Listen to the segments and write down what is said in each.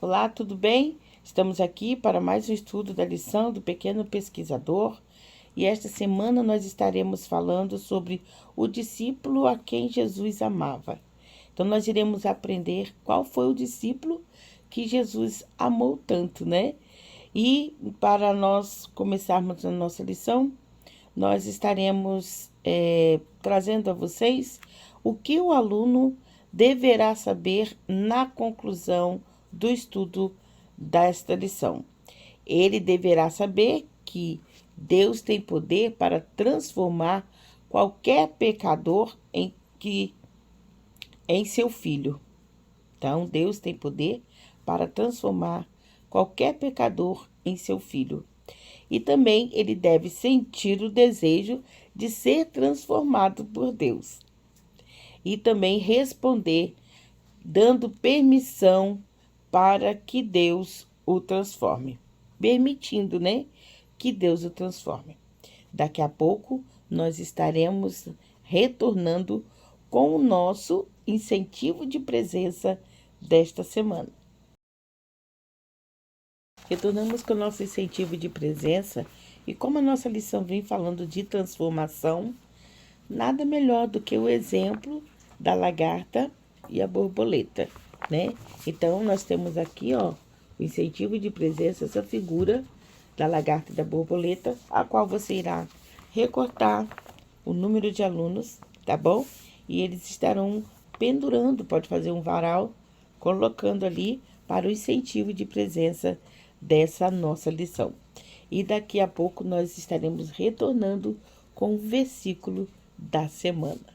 Olá, tudo bem? Estamos aqui para mais um estudo da lição do Pequeno Pesquisador e esta semana nós estaremos falando sobre o discípulo a quem Jesus amava. Então, nós iremos aprender qual foi o discípulo que Jesus amou tanto, né? E para nós começarmos a nossa lição, nós estaremos trazendo a vocês o que o aluno deverá saber na conclusão do estudo desta lição. Ele deverá saber que Deus tem poder para transformar qualquer pecador em seu filho. Então, Deus tem poder para transformar qualquer pecador em seu filho. E também ele deve sentir o desejo de ser transformado por Deus. E também responder, dando permissão para que Deus o transforme. Permitindo, né, que Deus o transforme. Daqui a pouco, nós estaremos retornando com o nosso incentivo de presença desta semana. Retornamos com o nosso incentivo de presença e como a nossa lição vem falando de transformação, nada melhor do que o exemplo da lagarta e a borboleta, né? Então, nós temos aqui, ó, o incentivo de presença, essa figura da lagarta e da borboleta, a qual você irá recortar o número de alunos, tá bom? E eles estarão pendurando, pode fazer um varal, colocando ali para o incentivo de presença dessa nossa lição. E daqui a pouco nós estaremos retornando com o versículo da semana.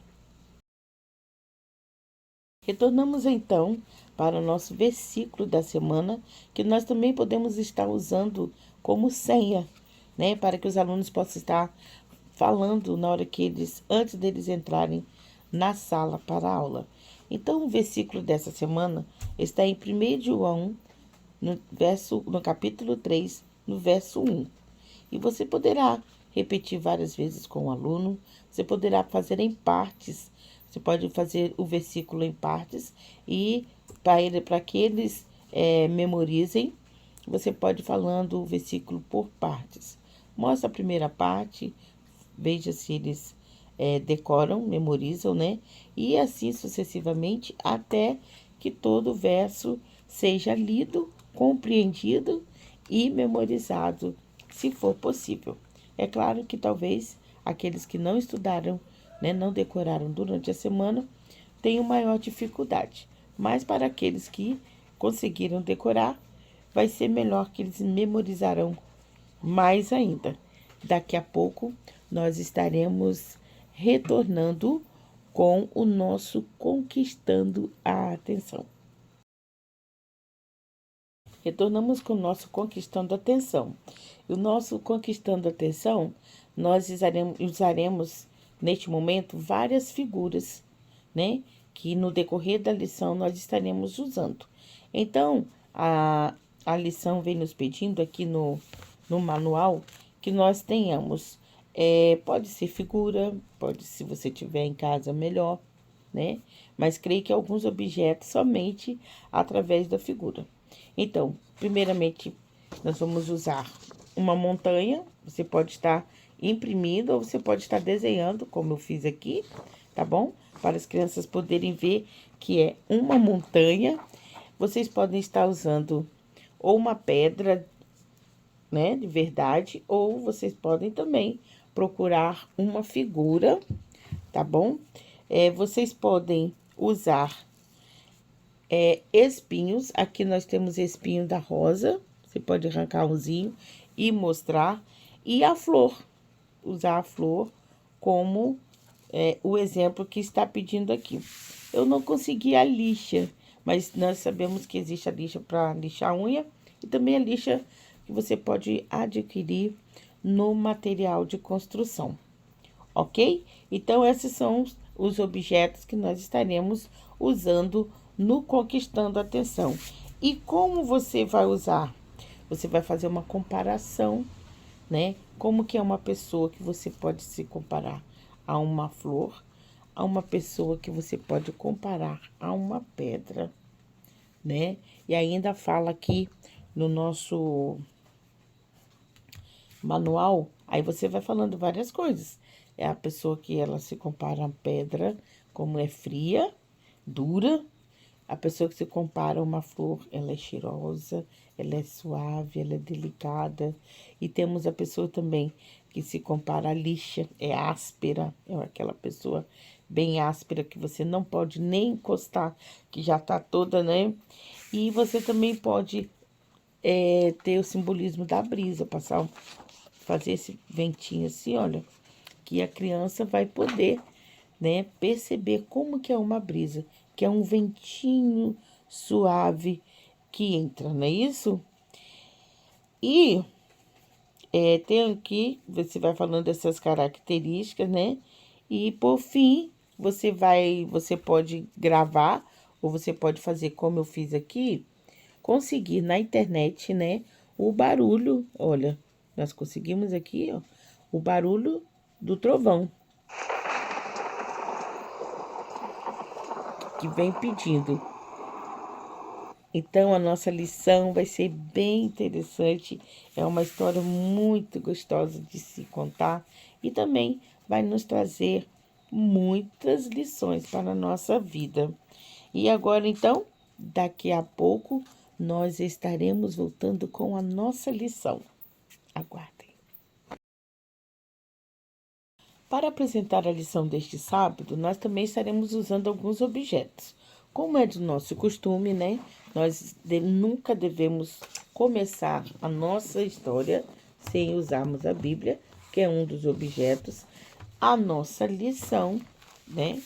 Retornamos então para o nosso versículo da semana, que nós também podemos estar usando como senha, né, para que os alunos possam estar falando na hora que antes deles entrarem na sala para a aula. Então, o versículo dessa semana está em 1 João, no capítulo 3, no verso 1. E você poderá repetir várias vezes com o aluno, você poderá fazer em partes, você pode fazer o versículo em partes e para que eles memorizem, você pode ir falando o versículo por partes. Mostra a primeira parte, veja se eles decoram, memorizam, né? E assim sucessivamente até que todo o verso seja lido, compreendido e memorizado, se for possível. É claro que talvez aqueles que não estudaram, né, não decoraram durante a semana, tenham maior dificuldade. Mas para aqueles que conseguiram decorar, vai ser melhor que eles memorizarão mais ainda. Daqui a pouco nós estaremos retornando com o nosso Conquistando a Atenção. Retornamos com o nosso Conquistando a Atenção. E o nosso Conquistando a Atenção, nós usaremos neste momento várias figuras, né? Que no decorrer da lição nós estaremos usando. Então, a lição vem nos pedindo aqui no manual que nós tenhamos, pode ser figura, pode, se você tiver em casa, melhor, né? Mas creio que alguns objetos somente através da figura. Então, primeiramente, nós vamos usar uma montanha, você pode estar imprimindo ou você pode estar desenhando, como eu fiz aqui, tá bom? Para as crianças poderem ver que é uma montanha. Vocês podem estar usando ou uma pedra, né, de verdade, ou vocês podem também procurar uma figura, tá bom? Vocês podem usar espinhos. Aqui nós temos espinho da rosa, você pode arrancar umzinho e mostrar. E a flor, usar a flor como o exemplo que está pedindo aqui. Eu não consegui a lixa, mas nós sabemos que existe a lixa para lixar a unha e também a lixa que você pode adquirir no material de construção, ok? Então, esses são os objetos que nós estaremos usando no Conquistando a Atenção. E como você vai usar? Você vai fazer uma comparação, né? Como que é uma pessoa que você pode se comparar a uma flor, a uma pessoa que você pode comparar a uma pedra, né? E ainda fala aqui no nosso manual, aí você vai falando várias coisas. É a pessoa que ela se compara a pedra, como é fria, dura. A pessoa que se compara a uma flor, ela é cheirosa, ela é suave, ela é delicada. E temos a pessoa também que se compara à lixa, é áspera, é aquela pessoa bem áspera que você não pode nem encostar, que já tá toda, né? E você também pode ter o simbolismo da brisa, fazer esse ventinho assim, olha, que a criança vai poder, né, perceber como que é uma brisa, que é um ventinho suave que entra, não é isso? E tem aqui, você vai falando dessas características, né? E por fim, você pode gravar, ou você pode fazer como eu fiz aqui, conseguir na internet, né, o barulho, olha, nós conseguimos aqui, ó, o barulho do trovão, que vem pedindo. Então, a nossa lição vai ser bem interessante. É uma história muito gostosa de se contar e também vai nos trazer muitas lições para a nossa vida. E agora, então, daqui a pouco, nós estaremos voltando com a nossa lição. Aguardem. Para apresentar a lição deste sábado, nós também estaremos usando alguns objetos. Como é do nosso costume, né? Nunca devemos começar a nossa história sem usarmos a Bíblia, que é um dos objetos. A nossa lição, né?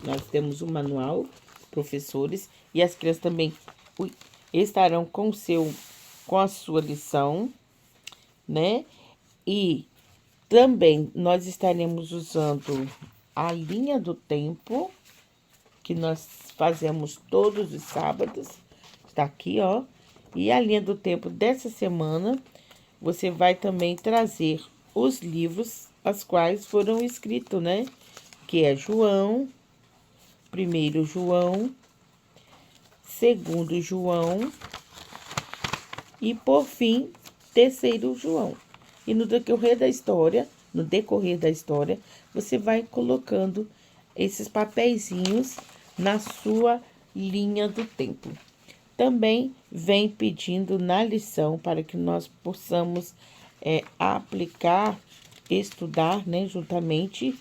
Nós temos o manual, professores, e as crianças também estarão com a sua lição, né? E também nós estaremos usando a linha do tempo, que nós fazemos todos os sábados. Está aqui, ó. E a linha do tempo dessa semana, você vai também trazer os livros, as quais foram escritos, né? Que é João, 1 João, 2 João e, por fim, 3 João. E no decorrer da história, você vai colocando esses papeizinhos na sua linha do tempo. Também vem pedindo na lição para que nós possamos aplicar, estudar, né, juntamente.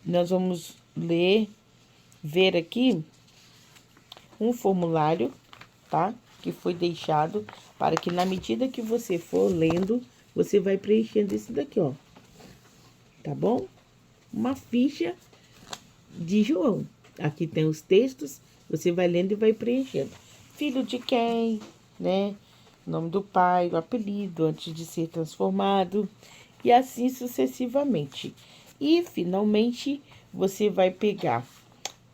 Nós vamos ver aqui um formulário, tá? Que foi deixado para que na medida que você for lendo, você vai preenchendo isso daqui, ó. Tá bom? Uma ficha de João. Aqui tem os textos, você vai lendo e vai preenchendo. Filho de quem, né? Nome do pai, o apelido antes de ser transformado e assim sucessivamente. E finalmente você vai pegar.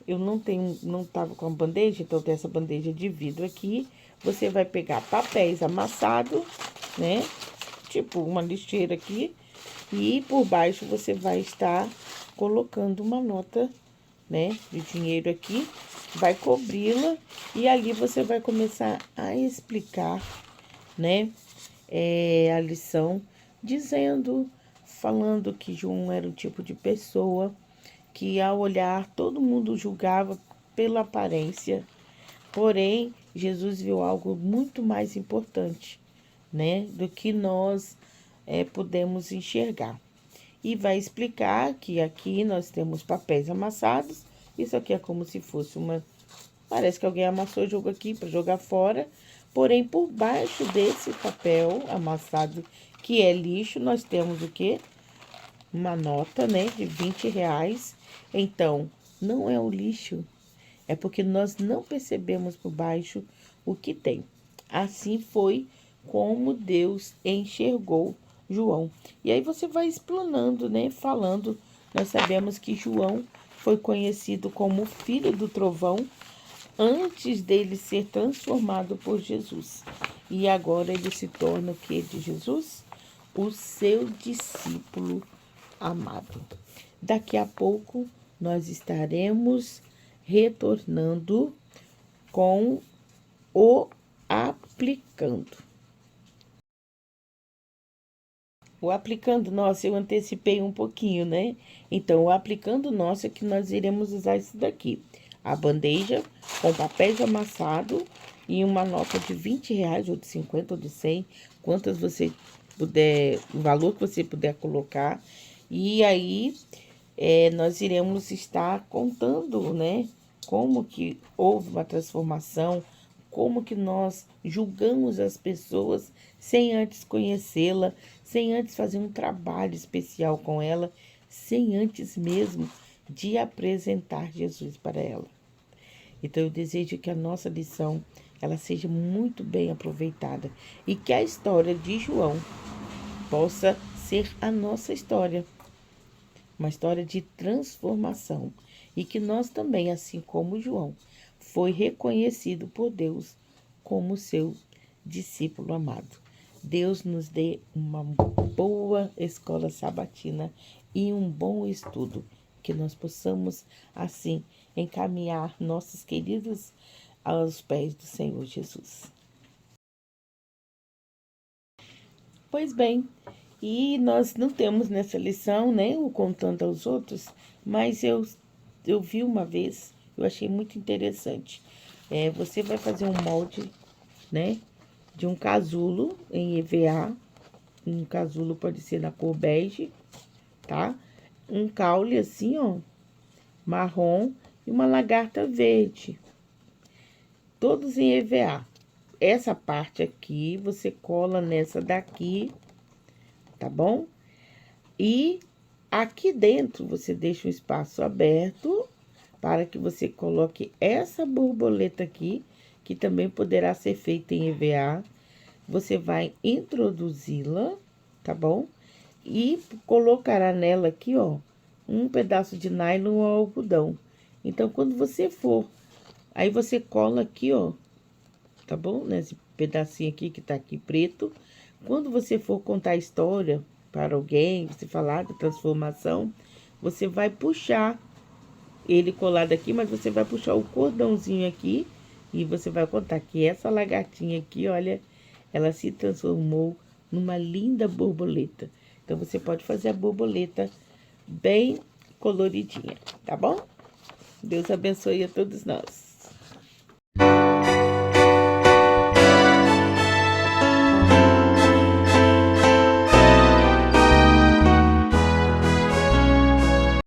Eu não tava com a bandeja, então tem essa bandeja de vidro aqui. Você vai pegar papéis amassados, né? Tipo uma lixeira aqui. E por baixo você vai estar colocando uma nota, né, de dinheiro aqui, vai cobri-la e ali você vai começar a explicar, né, a lição, falando que João era um tipo de pessoa que ao olhar todo mundo julgava pela aparência, porém Jesus viu algo muito mais importante, né, do que nós podemos enxergar. E vai explicar que aqui nós temos papéis amassados. Isso aqui é como se fosse parece que alguém amassou e jogou aqui para jogar fora. Porém, por baixo desse papel amassado, que é lixo, nós temos o quê? Uma nota, né, de R$ 20. Então, não é o lixo, é porque nós não percebemos por baixo o que tem. Assim foi como Deus enxergou João. E aí você vai explanando, né? Falando. Nós sabemos que João foi conhecido como filho do trovão antes dele ser transformado por Jesus. E agora ele se torna o que de Jesus? O seu discípulo amado. Daqui a pouco nós estaremos retornando com o aplicando. O aplicando nosso, eu antecipei um pouquinho, né? Então, o aplicando nosso é que nós iremos usar isso daqui. A bandeja com papéis amassados e uma nota de R$ 20, ou de 50, ou de 100, quantas você puder, o valor que você puder colocar. E aí, nós iremos estar contando, né? Como que houve uma transformação, como que nós julgamos as pessoas sem antes conhecê-la, sem antes fazer um trabalho especial com ela, sem antes mesmo de apresentar Jesus para ela. Então eu desejo que a nossa lição ela seja muito bem aproveitada e que a história de João possa ser a nossa história, uma história de transformação, e que nós também, assim como João, foi reconhecido por Deus como seu discípulo amado. Deus nos dê uma boa escola sabatina e um bom estudo, que nós possamos, assim, encaminhar nossos queridos aos pés do Senhor Jesus. Pois bem, e nós não temos nessa lição, né, o contando aos outros, mas eu vi uma vez, eu achei muito interessante. Você vai fazer um molde, né, de um casulo em EVA. Um casulo pode ser na cor bege, tá? Um caule assim, ó, marrom e uma lagarta verde. Todos em EVA. Essa parte aqui, você cola nessa daqui, tá bom? E aqui dentro, você deixa um espaço aberto para que você coloque essa borboleta aqui, que também poderá ser feita em EVA. Você vai introduzi-la, tá bom? E colocará nela aqui, ó, um pedaço de nylon ou algodão. Então, quando você for, aí você cola aqui, ó, tá bom? Nesse pedacinho aqui que tá aqui preto. Quando você for contar a história para alguém, você falar da transformação, você vai puxar ele colado aqui, mas você vai puxar o cordãozinho aqui e você vai contar que essa lagartinha aqui, olha, ela se transformou numa linda borboleta. Então, você pode fazer a borboleta bem coloridinha, tá bom? Deus abençoe a todos nós.